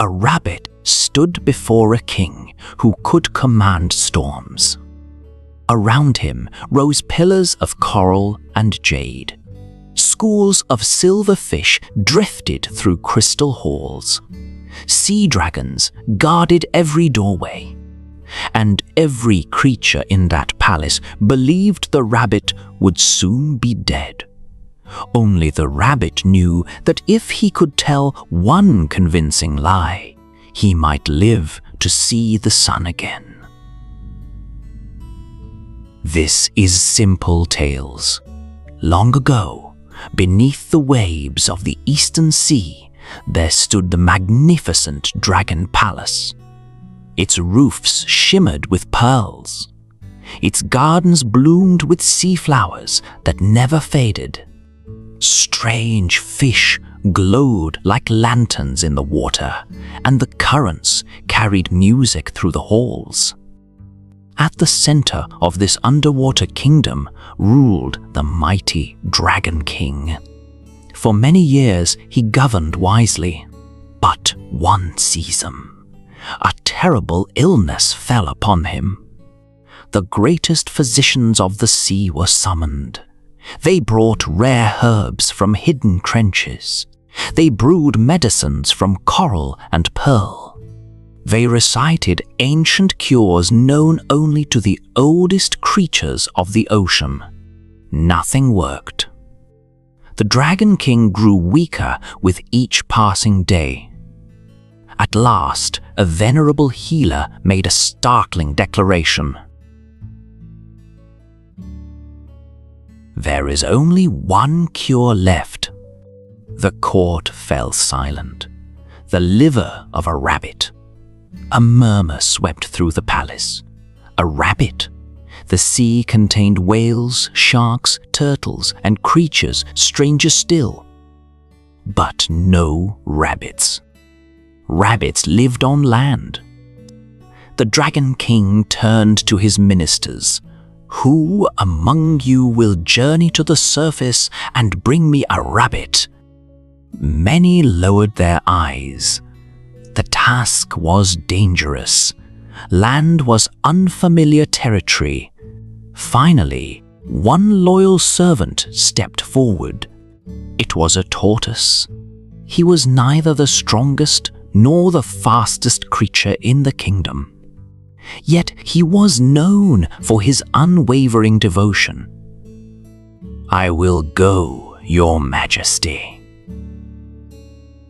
a rabbit stood before a king who could command storms. Around him rose pillars of coral and jade. Schools of silver fish drifted through crystal halls. Sea dragons guarded every doorway. And every creature in that palace believed the rabbit would soon be dead. Only the rabbit knew that if he could tell one convincing lie, he might live to see the sun again. This is Simple Tales. Long ago, beneath the waves of the eastern sea, there stood the magnificent Dragon Palace. Its roofs shimmered with pearls. Its gardens bloomed with sea flowers that never faded. Strange fish glowed like lanterns in the water, and the currents carried music through the halls. At the center of this underwater kingdom ruled the mighty Dragon King. For many years he governed wisely, but one season, a terrible illness fell upon him. The greatest physicians of the sea were summoned. They brought rare herbs from hidden trenches. They brewed medicines from coral and pearl. They recited ancient cures known only to the oldest creatures of the ocean. Nothing worked. The Dragon King grew weaker with each passing day. At last, a venerable healer made a startling declaration. There is only one cure left. The court fell silent. The liver of a rabbit. A murmur swept through the palace. A rabbit? The sea contained whales, sharks, turtles, and creatures stranger still. But no rabbits. Rabbits lived on land. The Dragon King turned to his ministers. Who among you will journey to the surface and bring me a rabbit? Many lowered their eyes. The task was dangerous. Land was unfamiliar territory. Finally, one loyal servant stepped forward. It was a tortoise. He was neither the strongest nor the fastest creature in the kingdom. Yet he was known for his unwavering devotion. "I will go, Your Majesty."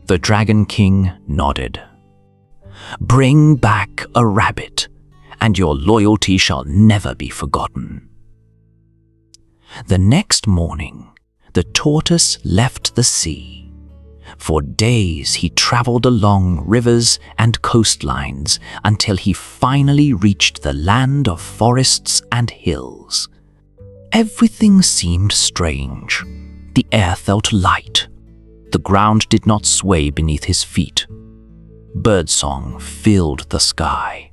The Dragon King nodded. "Bring back a rabbit, and your loyalty shall never be forgotten." The next morning, the tortoise left the sea. For days he traveled along rivers and coastlines until he finally reached the land of forests and hills. Everything seemed strange. The air felt light. The ground did not sway beneath his feet. Birdsong filled the sky.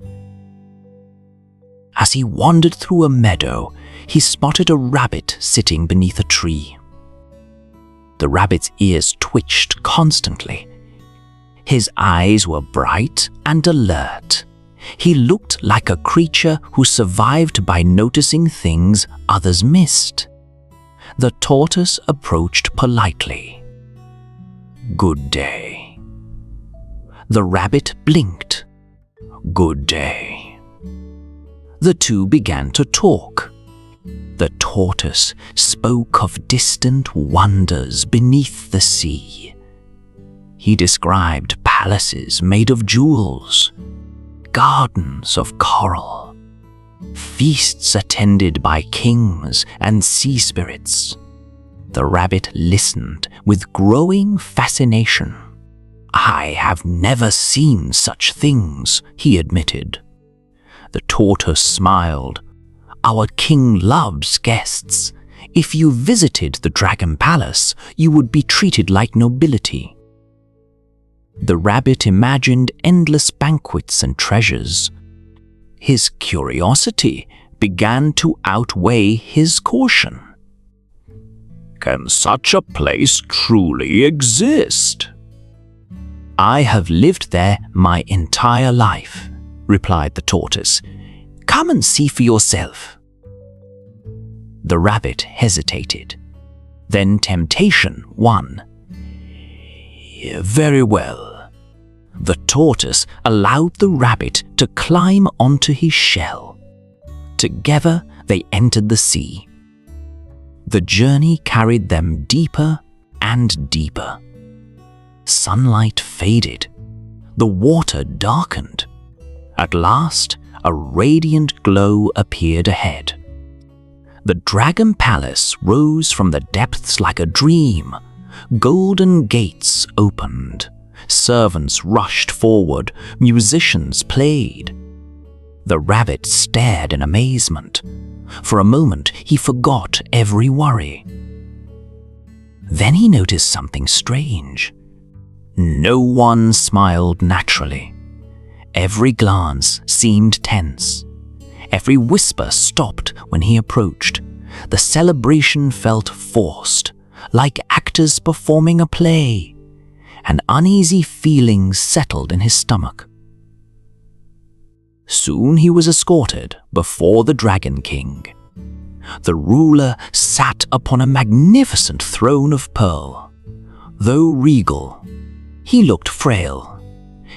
As he wandered through a meadow, he spotted a rabbit sitting beneath a tree. The rabbit's ears twitched constantly. His eyes were bright and alert. He looked like a creature who survived by noticing things others missed. The tortoise approached politely. "Good day." The rabbit blinked. "Good day." The two began to talk. The tortoise spoke of distant wonders beneath the sea. He described palaces made of jewels, gardens of coral, feasts attended by kings and sea spirits. The rabbit listened with growing fascination. "I have never seen such things," he admitted. The tortoise smiled. "Our king loves guests. If you visited the Dragon Palace, you would be treated like nobility." The rabbit imagined endless banquets and treasures. His curiosity began to outweigh his caution. "Can such a place truly exist?" "I have lived there my entire life," replied the tortoise. "Come and see for yourself." The rabbit hesitated. Then temptation won. "Very well." The tortoise allowed the rabbit to climb onto his shell. Together they entered the sea. The journey carried them deeper and deeper. Sunlight faded. The water darkened. At last, a radiant glow appeared ahead. The dragon palace rose from the depths like a dream. Golden gates opened. Servants rushed forward. Musicians played. The rabbit stared in amazement. For a moment, he forgot every worry. Then he noticed something strange. No one smiled naturally. Every glance seemed tense. Every whisper stopped when he approached. The celebration felt forced, like actors performing a play. An uneasy feeling settled in his stomach. Soon he was escorted before the Dragon King. The ruler sat upon a magnificent throne of pearl. Though regal, he looked frail.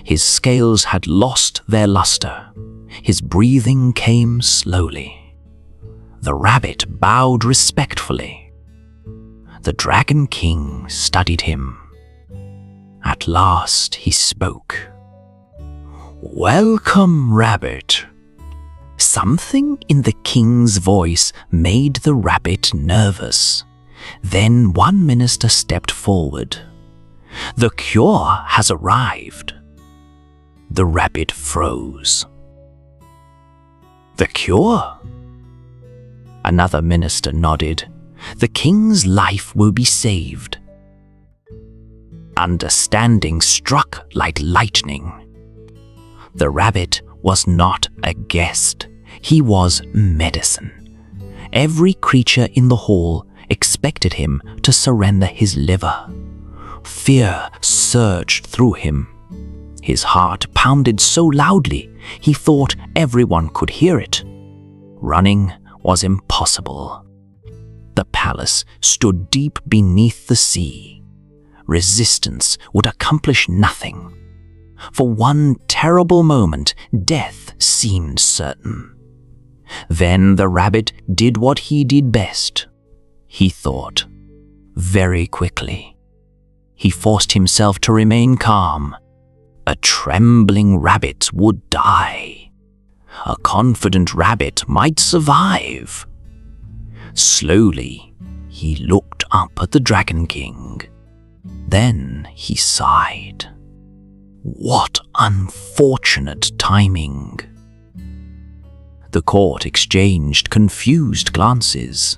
His scales had lost their luster. His breathing came slowly. The rabbit bowed respectfully. The Dragon King studied him. At last he spoke. "Welcome, rabbit." Something in the king's voice made the rabbit nervous. Then one minister stepped forward. "The cure has arrived." The rabbit froze. "The cure?" Another minister nodded. "The king's life will be saved." Understanding struck like lightning. The rabbit was not a guest. He was medicine. Every creature in the hall expected him to surrender his liver. Fear surged through him. His heart pounded so loudly he thought everyone could hear it. Running was impossible. The palace stood deep beneath the sea. Resistance would accomplish nothing. For one terrible moment, death seemed certain. Then the rabbit did what he did best. He thought. Very quickly. He forced himself to remain calm. A trembling rabbit would die. A confident rabbit might survive. Slowly, he looked up at the Dragon King. Then he sighed. What unfortunate timing. The court exchanged confused glances.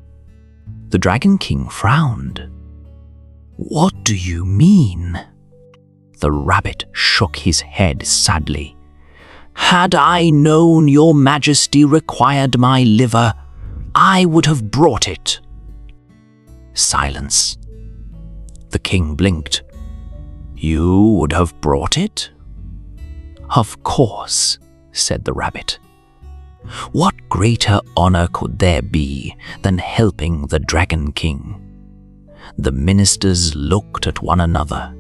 The Dragon King frowned. What do you mean? The rabbit shook his head sadly. Had I known your majesty required my liver, I would have brought it. Silence. The king blinked. You would have brought it? Of course, said the rabbit. What greater honor could there be than helping the Dragon King? The ministers looked at one another.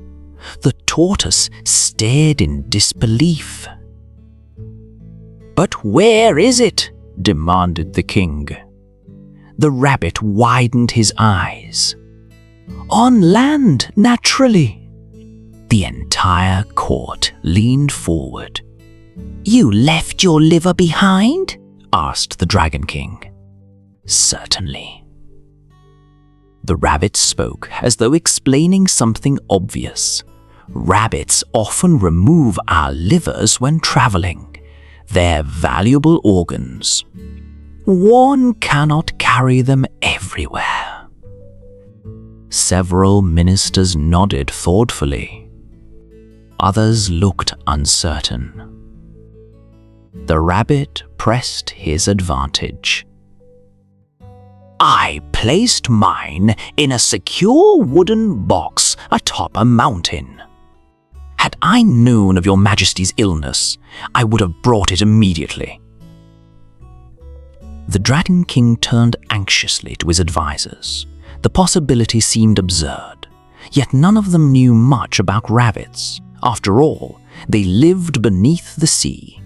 The tortoise stared in disbelief. But where is it? Demanded the king. The rabbit widened his eyes. On land, naturally. The entire court leaned forward. You left your liver behind? Asked the Dragon King. Certainly. The rabbit spoke as though explaining something obvious. Rabbits often remove our livers when traveling. They're valuable organs. One cannot carry them everywhere. Several ministers nodded thoughtfully. Others looked uncertain. The rabbit pressed his advantage. I placed mine in a secure wooden box atop a mountain. Had I known of your majesty's illness, I would have brought it immediately." The Dragon King turned anxiously to his advisors. The possibility seemed absurd, yet none of them knew much about rabbits. After all, they lived beneath the sea.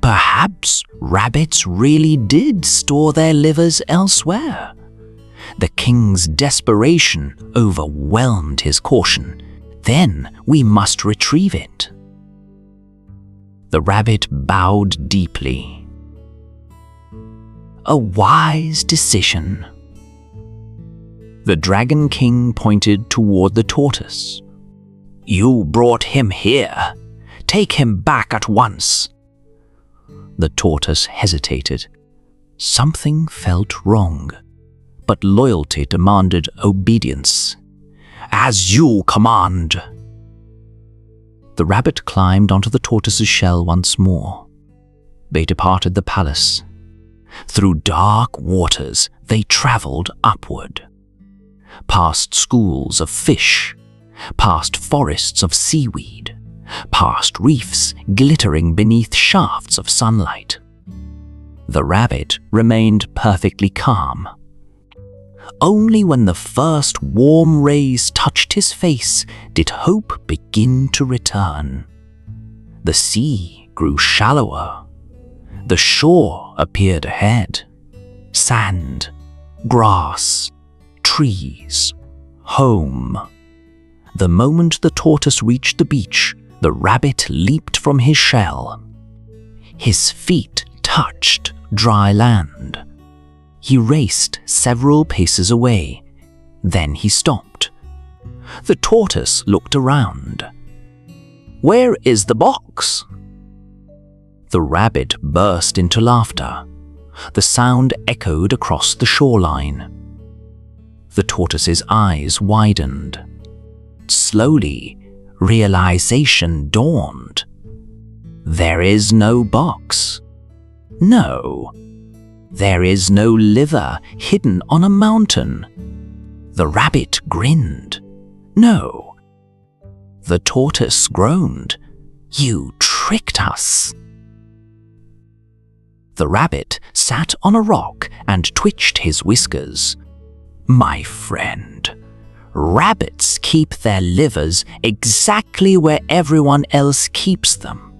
Perhaps rabbits really did store their livers elsewhere. The king's desperation overwhelmed his caution. Then we must retrieve it. The rabbit bowed deeply. "A wise decision." The Dragon King pointed toward the tortoise. "You brought him here. Take him back at once." The tortoise hesitated. Something felt wrong, but loyalty demanded obedience. "As you command." The rabbit climbed onto the tortoise's shell once more. They departed the palace. Through dark waters they traveled upward, past schools of fish, past forests of seaweed, past reefs glittering beneath shafts of sunlight. The rabbit remained perfectly calm. Only when the first warm rays touched his face did hope begin to return. The sea grew shallower. The shore appeared ahead. Sand, grass, trees, home. The moment the tortoise reached the beach, the rabbit leaped from his shell. His feet touched dry land. He raced several paces away. Then he stopped. The tortoise looked around. "Where is the box?" The rabbit burst into laughter. The sound echoed across the shoreline. The tortoise's eyes widened. Slowly, realization dawned. There is no box. No. There is no liver hidden on a mountain. The rabbit grinned. No. The tortoise groaned. "You tricked us." The rabbit sat on a rock and twitched his whiskers. "My friend, rabbits keep their livers exactly where everyone else keeps them."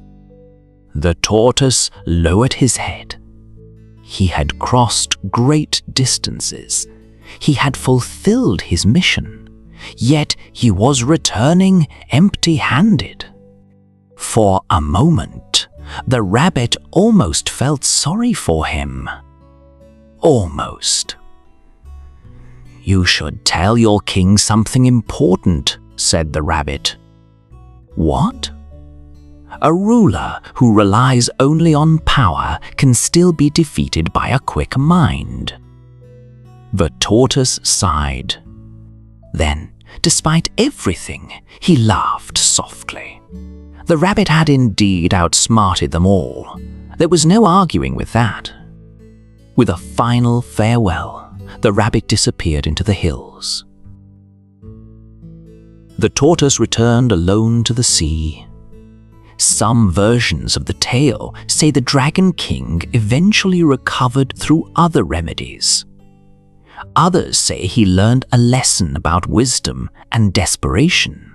The tortoise lowered his head. He had crossed great distances. He had fulfilled his mission, yet he was returning empty-handed. For a moment, the rabbit almost felt sorry for him. Almost. "You should tell your king something important," said the rabbit. "What?" "A ruler who relies only on power can still be defeated by a quick mind." The tortoise sighed. Then, despite everything, he laughed softly. The rabbit had indeed outsmarted them all. There was no arguing with that. With a final farewell, the rabbit disappeared into the hills. The tortoise returned alone to the sea. Some versions of the tale say the Dragon King eventually recovered through other remedies. Others say he learned a lesson about wisdom and desperation.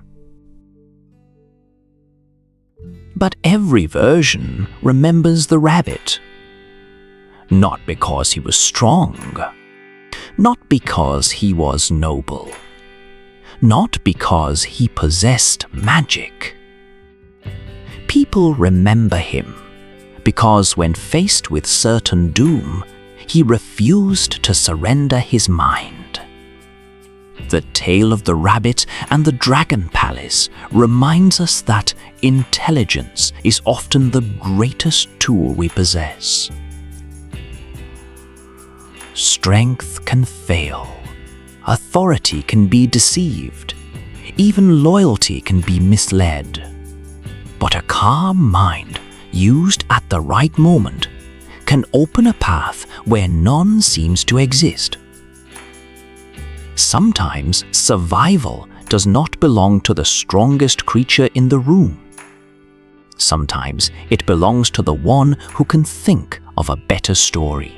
But every version remembers the rabbit. Not because he was strong, not because he was noble, not because he possessed magic. People remember him because when faced with certain doom, he refused to surrender his mind. The tale of the rabbit and the dragon palace reminds us that intelligence is often the greatest tool we possess. Strength can fail, authority can be deceived, even loyalty can be misled. But a calm mind, used at the right moment, can open a path where none seems to exist. Sometimes survival does not belong to the strongest creature in the room. Sometimes it belongs to the one who can think of a better story.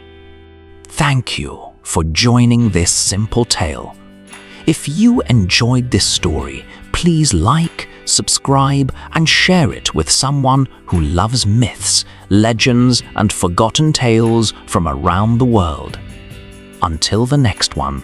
Thank you for joining this simple tale. If you enjoyed this story, please like, subscribe, and share it with someone who loves myths, legends, and forgotten tales from around the world. Until the next one.